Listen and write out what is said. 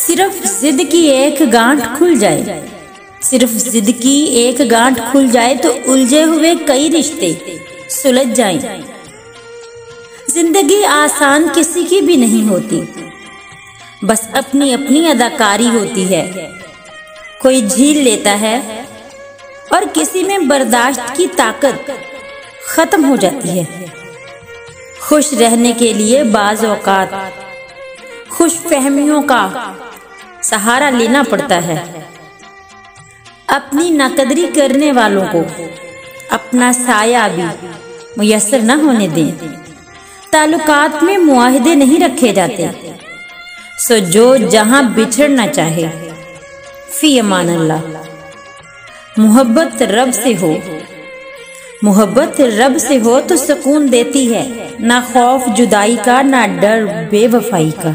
सिर्फ जिद की एक गांठ खुल जाए, सिर्फ जिद की एक गांठ खुल जाए तो उलझे हुए कई रिश्ते सुलझ जाएं। जिंदगी आसान किसी की भी नहीं होती, बस अपनी अपनी अदाकारी होती है। कोई झील लेता है और किसी में बर्दाश्त की ताकत खत्म हो जाती है। खुश रहने के लिए बाज़ औकात खुश फहमियों का सहारा लेना पड़ता है। अपनी नाकदरी करने वालों को अपना साया भी मुयस्सर न होने दें। ताल्लुकात में मुआहदे नहीं रखे जाते, सो जो जहां बिछड़ना चाहे फी अमान अल्लाह। मोहब्बत रब से हो, मोहब्बत रब से हो तो सुकून देती है, ना खौफ जुदाई का, ना डर बेवफाई का।